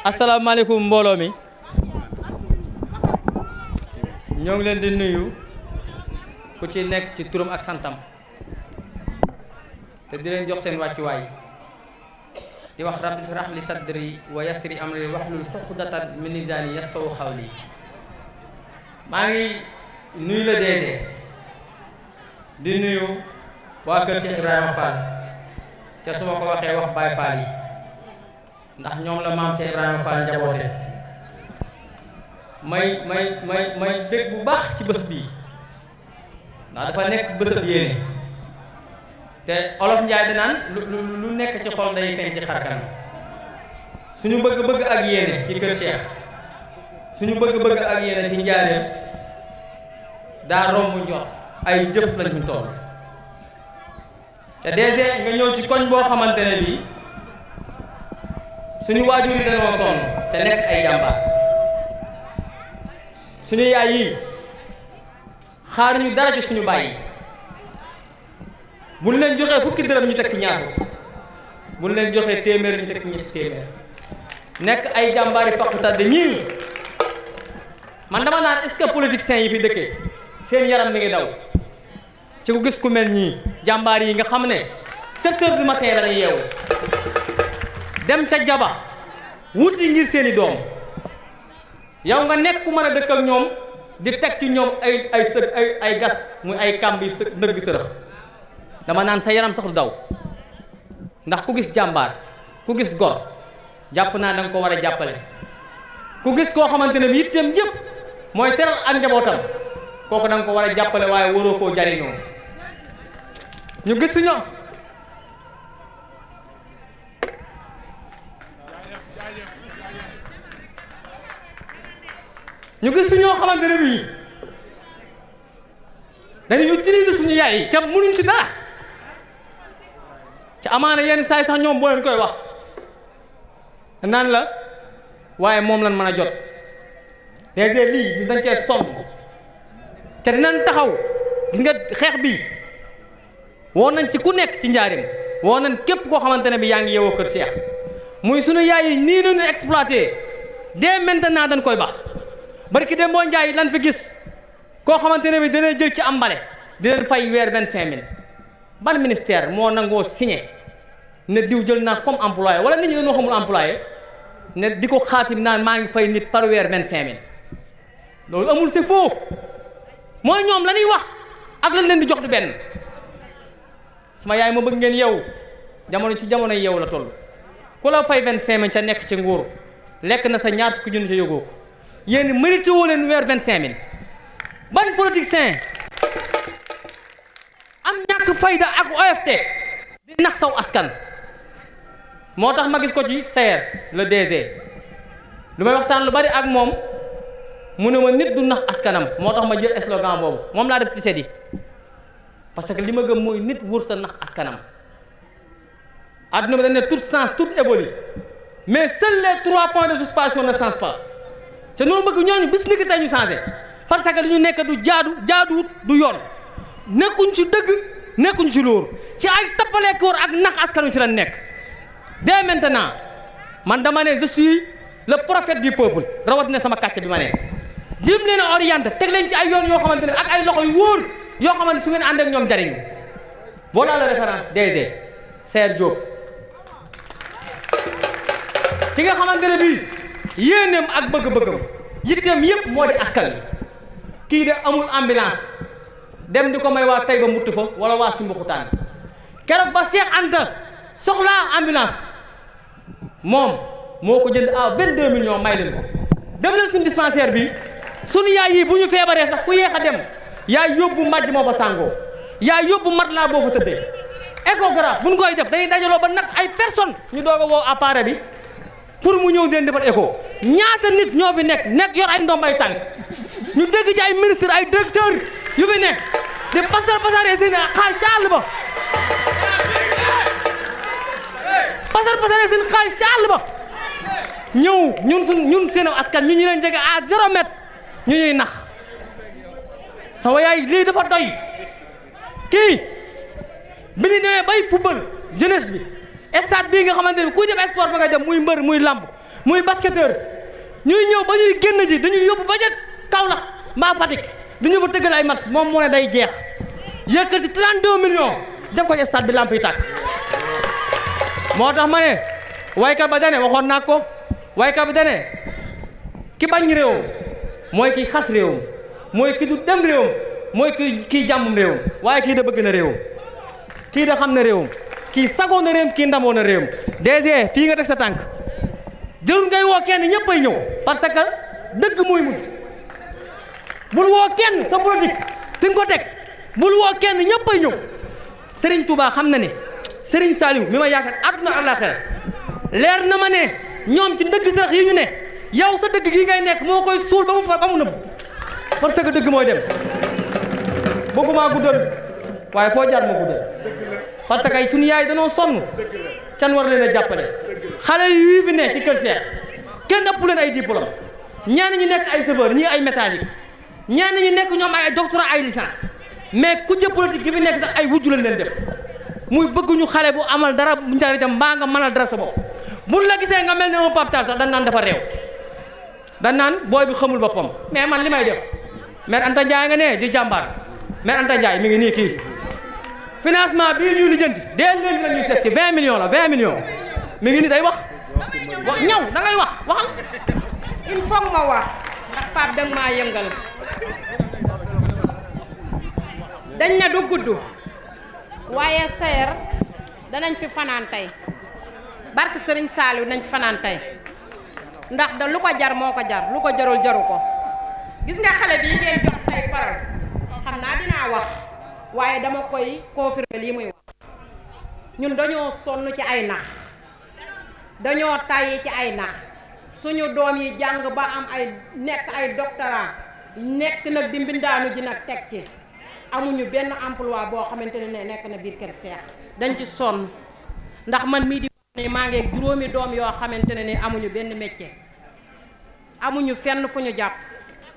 asalaamaaleykum mbooloo mi ñoo ngi leen di nuyu ku ci nekk ci turam ak santam te di leen jox seen wàccuwaay di wax rabbi shrah li sadri wa yassir amri wahlul uqdatan min lisani yafqahu qawli. maa ngi nuyu la DG di nuyu waa kër Cheikh Ibrahima Fall te su ma ko waxee wax Baye Fall yi ndax ñoom la maam Cheikh Ibrahima Fall njaboote may bég bu baax ci bés bii ndax dafa nekk bésab yéene te olof Njaay danaan lu nekk ci xol day feeñ ci xarkanam. suñu bëgg-bëgg ak yéene ci kër Cheikh suñu bëgg-bëgg ak yéene ci njaareem daa romb njot ay jëf lañu toll te DG nga ñëw ci koñ boo xamante ne bii suñu waajur yi dañoo sonn te nekk ay jàmbaar suñu yaay yi xaar ñu dara ci suñu baay yi buñ leen joxee fukki dërëm ñu teg ci ñaar buñ leen joxee téeméer ñu teg ci ñetti téeméer nekk ay jàmbaar yi faq tàdde ñii man dama naan est-ce que politiciens yi fi dëkkee seen yaram mi ngi daw ci ku gis ku mel ñii jàmbaar yi nga xam ne 7 heures du matin la ñuy yeewu dem ca jaba wuti ngir seeni doom yow nga nekk ku mën a dëkk ak ñoom di teg ci ñoom ay gas muy ay kàmb yi ndëgg sërëx dama naan sa yaram sax du daw ndax ku gis jàmbaar ku gis gor jàpp naa da nga ko war a jàppale ku gis koo xamante ne bi yitteem yëpp mooy teral ak njabootam kooku da nga ko war a jàppale waaye waroo koo jariñoo ñu gis fi ñoom ñoo xamante ne bii dañuy utiliser suñu yaay yi ca mënuñ ci dara ci amaana yenn saay sax ñoom boo leen koy wax naan la waaye moom lan mën a jot léegi lii ñu dañ cee sonn te dinañ taxaw gis nga xeex bi woo nañ ci ku nekk ci njaarim woo nañ képp koo xamante ne bi yaa ngi yeewoo kër Cheikh muy sunu yaay yi nii lañu exploité dès maintenant dañ koy bax barki dem boo njaay lan fi gis koo xamante ne bi dana jël ci ambale di leen fay weer 25000 ban ministère moo nangoo signé ne diw jël naa comme employé wala nit ñi dañoo xamul employé ne di ko xaatim naan maa ngi fay nit par weer 25000 loolu amul c'est faux mooy ñoom la ñuy wax ak lañ leen di jox du benn. sama yaay ma bëgg ngeen yeewu jamono ci jamono yeewu la toll ku la fay 25000 ca nekk ci nguur lekk na sa ñaar fukki junni ca yógoo ko yéen mérité woo leen weer 25000 ban politicien am ñàkk fayda ak OFT di nax saw askan. moo tax ma gis ko ci Sayer le DG lu may waxtaan lu bari ak moom mu ne ma nit du nax askanam moo tax ma jël slogan boobu moom laa def ci sedi parce que li ma gëm mooy nit wërta nax askanam. adduna bi dañ ne toute sens toute évolue mais seuls les 3 points de suspension ne changent pas te noonu bëgg ñooñu bis ni ki tey ñu changé parce que li ñu nekk du jaaduwut du yoon nekkuñ ci dëgg nekkuñ ci lóor ci ay tappaleekoor ak nax askanu ci lañ nekk. dès maintenant man dama ne je suis le prophète du peuple rawatina sama kàcce bi ma ne jëm leen a orienté teg leen ci ay yoon yoo xamante ne ak ay loxo yu wóor yoo xamante su ngeen ànd ak ñoom jariñu voilà la référence DG Sayer Diop ki nga xamante ne bii yéeneem ak bëgg-bëggam yitteem yëpp moo di askan wi kii de amul ambulance dem di ko may waa Taïba Mbutt fa wala waa Simbaxutaan keroog ba Cheikh Anta soxlaa ambulance moom moo ko jënd à 22 millions may leen ko dem leen suñu dispensaire bi sunu yaay yi bu ñu feebaree sax ku yéex a dem yaay yóbbu màjj moo fa sàngoo yaay yóbbu matelas boo fa tëddee échographe bu ñu koy def dañuy dajaloo ba nat ay personnes ñu doog a woo appareil bi pour mu ñëw leen defal écho ñaata nit ñoo fi nekk yor ay ndomb ay tànk ñu dégg ci ay ministre ay directeur yu fi nekk di pasaree seen xaalis ca àll ba pasaree seen xaalis ca àll ba ñëw ñun seen askan ñu leen jege à 0 mètre ñu ñuy nax sama yaay lii dafa doy kii bi ñu demee bay football jeunesse bi stade bii nga xamante ne kuy def sport ba nga dem muy mbër muy lamb muy basketteur ñuy ñëw ba ñuy génn ji dañuy yóbbu ba ca Kaolack mbaa Fatick du ñu fa tëggal ay match moom moo ne day jeex yëkkati 32 millions def ko ci stade bi lamp yi tàkk moo tax ma ne waykat ba dane waxoon naa ko waykat bi dane ki bañ réewam mooy ki xas réewam mooy ki du dem réewam mooy kii jàmmum réewam waaye kii da bëgg na réewam kii da xam na réewam kii sagoo na réewam kii ndamoo na réewam DG fii nga teg sa tànk jërul ngay woo kenn ñëpp ay ñëw parce que dëgg mooy mujj bul woo kenn sa politique fi nga ko teg bul woo kenn ñëpp ay ñëw Serigne Touba xam na ne Serigne Saliou mi ma yaakaar àdduna àllaaxira leer na ma ne ñoom ci ndëgg sarax yi ñu ne yow sa dëgg gi ngay nekk moo koy suul ba mu nëbb parce que dëgg mooy dem bëgguma guddal waaye foo jaar ma guddal parce que ay suñu yaay danoo sonn can war leen a jàppale xale yii fi ne ci kër Seex kenn ëpp leen ay diplôme ñenn ñi nekk ay chauffeur ñii ay mécanique ñenn ñi nekk ñoom ay doctorat ay licence mais ku jë politique gi fi nekk sax ay wujju lañ leen def muy bëgguñu xale bu amal dara bu njariñam mbaa nga mënal dara sa bopp buñ la gisee nga mel ne un papital sax dañ naan dafa réew dañ naan booy bi xamul boppam mais man li may def maire Anta Ndiaye nga ne di jàmbaar maire Anta Ndiaye mi ngi nii kii financement bii ñuy lijjanti dès lundi la ñuy seet ci 20 millions la 20 millions mi ngi nii day wax ñëw da ngay waxal il faut ma wax ndax Pape danga maa yëngal dañ na du gudd waaye seer danañ fi fanaan tey barke Sëriñ Saaliw nañ fi fanaan tey ndax da lu ko jar moo ko jar lu ko jarul jaru ko gis nga xale bii ngeen jox tey parole xam naa dinaa wax waaye dama koy confirmer lii muy wax ñun dañoo sonn ci ay nax dañoo tàyyi ci ay nax suñu doom yi jàng ba am ay nekk ay doctorat nekk nag di mbindaanu ji nag teg ci amuñu benn emploi boo xamante ne nekk na biir kër Seex dañ ci sonn ndax man mii di ne maa ngi ak juróomi doom yoo xamante ne amuñu benn métier amuñu fenn fu ñu jàpp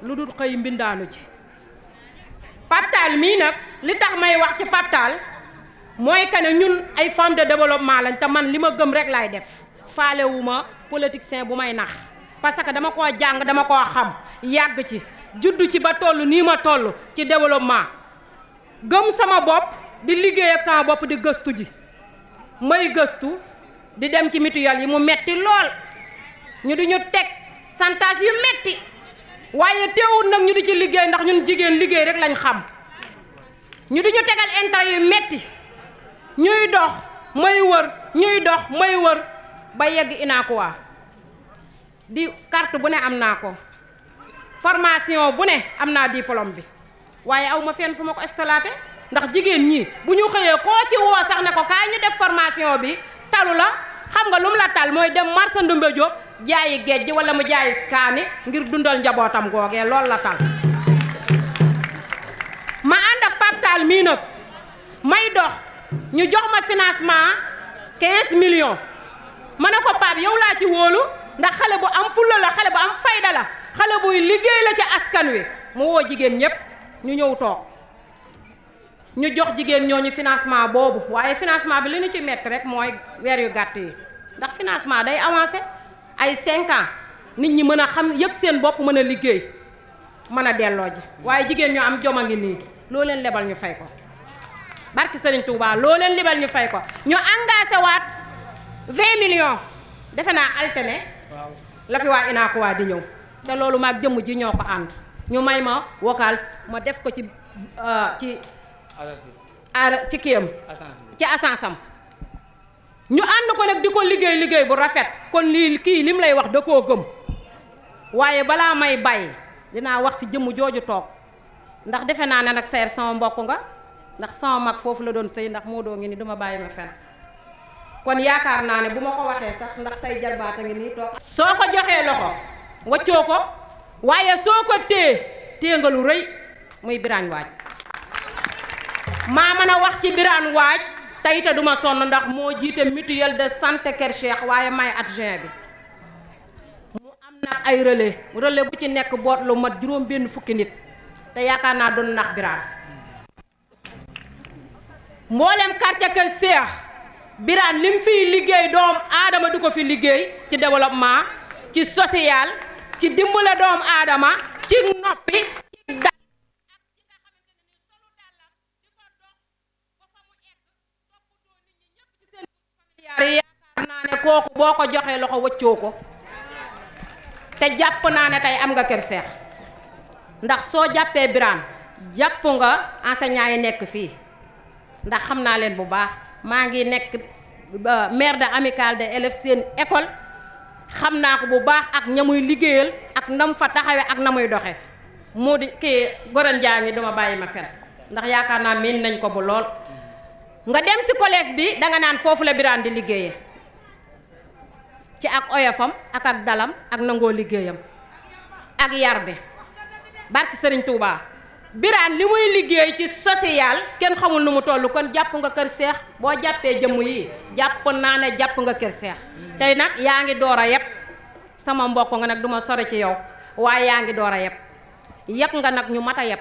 lu dul xëy mbindaanu ji Pape Tall mii nag li tax may wax ci Pape Tall mooy que ne ñun ay femmes de développement lañ te man li ma gëm rek laay def faalewuma politicien bu may nax parce que dama koo jàng dama koo xam yàgg ci juddu ci ba toll nii ma toll ci développement gëm sama bopp di liggéey ak sama bopp di gëstu ji may gëstu di dem ci mutuelle yi mu metti lool ñu di ñu teg santage yu metti waaye teewul nag ñu di ci liggéey ndax ñun jigéen liggéey rek lañ xam ñu di ñu tegal intérêt yu metti ñuy dox may wër ñuy dox may wër ba yegg inaakuwaa di carte bu ne am naa ko formation bu ne am naa diplôme bi waaye aw ma fenn fu ma ko exploité ndax jigéen ñi bu ñu xëyee koo ci woo sax ne ko kaay ñu def formation bi talu la xam nga lu mu la tal mooy dem marché Ndumbe Diop jaayi géej gi wala mu jaayi skaani ngir dundal njabootam googee loolu la tal ma ànd ak Pape Tall mii nag may dox ñu jox ma financement 15 millions ma ne ko Pape yow laa ci wóolu ndax xale bu am fulla la xale bu am fayda la xale buy liggéey la ci askan wi mu woo jigéen ñëpp ñu ñëw toog ñu jox jigéen ñooñu financement boobu waaye financement bi li ñu ci metti rek mooy weer yu gàtt yi ndax financement day avancé ay 5 ans nit ñi mën a xam yëg seen bopp mën a liggéey mën a delloo ji waaye jigéen ñoo am jom a ngi nii loo leen lebal ñu fay ko barki Serigne Touba loo leen lebal ñu fay ko ñu engagé waat 20 millions defe naa altine la fi waa inaakuwaa di ñëw te loolu maag jëmm ji ñoo ko ànd ñu may ma vocal ma def ko ci kiyam ci assance am ñu ànd ko nag di ko liggéey bu rafet kon lii kii lim lay wax da koo gëm waaye balaa may bàyyi dinaa wax si jëmm jooju toog ndax defe naa ne nag seer sama mbokk nga ndax sama mag foofu la doon sëy ndax moo doo ngi ni duma bàyyi ma fen kon yaakaar naa ne bu ma ko waxee sax ndax say jalbaata ngi nii toog soo ko joxee loxo waccoo ko waaye soo ko téye nga lu rëy muy Birane Waaj maa mën a wax ci Birane Waaj tey te duma sonn ndax moo jiite mutuelle de santé Kër Cheikh waaye may adjoint bi mu am nag ay relais bu ci nekk boot lu mat juróom benn fukki nit te yaakaar naa doon nax Birane mboolem quartier Kër Cheikh Birane lim fiy liggéey doom aadama du ko fi liggéey ci développement ci social ci dimbale doomu aadama ci noppi ci dal yaakaar naa ne kooku boo ko joxee loxo wëccoo ko te jàpp naa ne tey am nga kër seex ndax soo jàppee Birane jàpp nga enseignants yi nekk fii ndax xam naa leen bu baax maa ngi nekk maire de amicale des élèves seen école xam naa ko bu baax ak ña muy liggéeyal ak nam fa taxawee ak na muy doxe moo di kii goran jaa ngi duma bàyyi ma fen ndax yaakaar naa miin nañ ko bu lool nga dem ci collège bi danga naan foofu la Birane di liggéeyee ci ak oyofam ak dalam ak nangoo liggéeyam ak yar bi barki Serigne Touba Birane li muy liggéey ci social kenn xamul nu mu toll kon jàpp nga kër seex boo jàppee jëmm yi jàpp naa ne jàpp nga kër seex tey nag yaa ngi door a yeb sama mbokk nga nag du ma sore ci yow waaye yaa ngi door a yeb nga nag ñu mat a yeb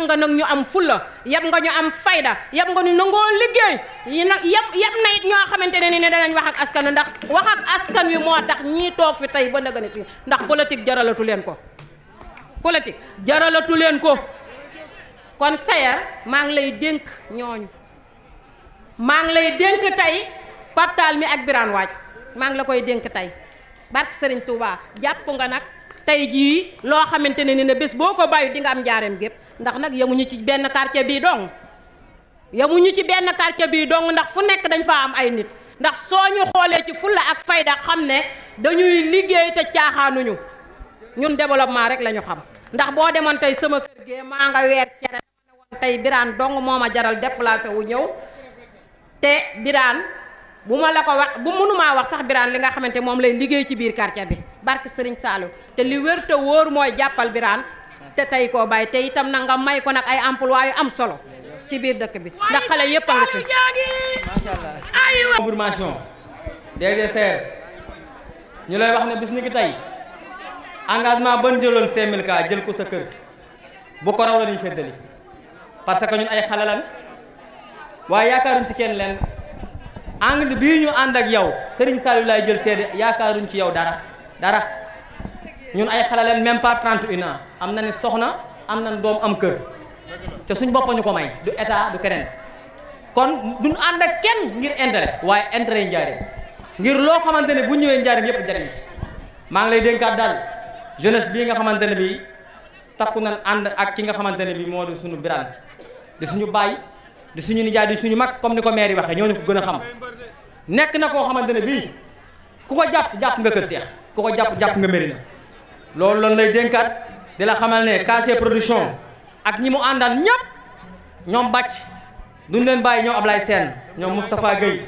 nga nag ñu am fulla yeb nga ñu am fayda yeb nga ñu nangoo liggéey yi nag yeb na it ñoo xamante ne ni ne danañ wax ak askan wi ndax wax ak askan wi moo tax ñii toog fi tey ba ndëgëne si ndax politique jaralatu leen ko politique jaralatu leen ko kon Sayer maa ngi lay dénk ñooñu maa ngi lay dénk tey Pape Tall mi ak Birane Wathie maa ngi la koy dénk tey barke Serigne Touba jàpp nga nag tey jii loo xamante ne ni ne bés boo ko bàyyi di nga am njaareem gépp ndax nag yemuñu ci benn quartier bii dong ndax fu nekk dañ faa am ay nit ndax soo ñu xoolee ci fulla ak fayda xam ne dañuy liggéey te caaxaanuñu ñun développement rek la ñu xam ndax boo demoon tey sama kër gee maa nga weer cere dama ne woon tey Birane dong moo ma jaral déplacé wu ñëw te Birane bu ma la ko wax bu mënumaa wax sax Birane li nga xamante moom lay liggéey ci biir quartier bi barke Serigne Saliou te li wér te wóor mooy jàppal Birane te tey koo bàyyi te itam na nga may ko nag ay emploi yu am solo ci biir dëkk bi ndax xale yépp a nga fi macha allah confirmation DGCR ñu lay wax ne bis ni ki tey engagement ban jëloon 5000K jël ko sa kër bu ko raw la ñuy feddali parce que ñun ay xale lan waaye yaakaaruñ ci kenn leen angle bii ñu ànd ak yow Serigne Saliou laay jël seede yaakaaruñ ci yow dara ñun ay xale leen même pas 31 ans am na ni soxna am na doom am kër te suñ boppa ñu ko may du état du keneen kon duñ ànd ak kenn ngir intérêt waaye intérêt yi njaareem ngir loo xamante ne bu ñëwee njaareem yépp jariñ maa ngi lay dénkaat daal jeunesse bii nga xamante ne bii takku nañ ànd ak ki nga xamante ne bii moo di suñu Birane di suñu baay di suñu nijaay di suñu mag comme ni ko maire yi waxee ñooñu ko gën a xam nekk na koo xamante ne bii ku ko jàpp nga kër seex ku ko jàpp nga Médina loolu lan lay dénkaat di la xamal ne KC production ak ñi mu àndal ñëpp ñoom bàcc duñ leen bàyyi ñoom Ablaye Sène ñoom Moustapha Gueye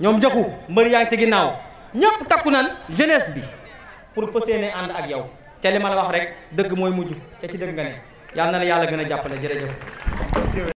ñoom Jaxu mbër yaa ngi ci ginnaaw ñëpp takku nan jeunesse bi pour fas yéene ànd ak yow te li ma la wax rek dëgg mooy mujj te ci dëgg nga ne yàlla na la yàlla gën a jàppale jërëjëf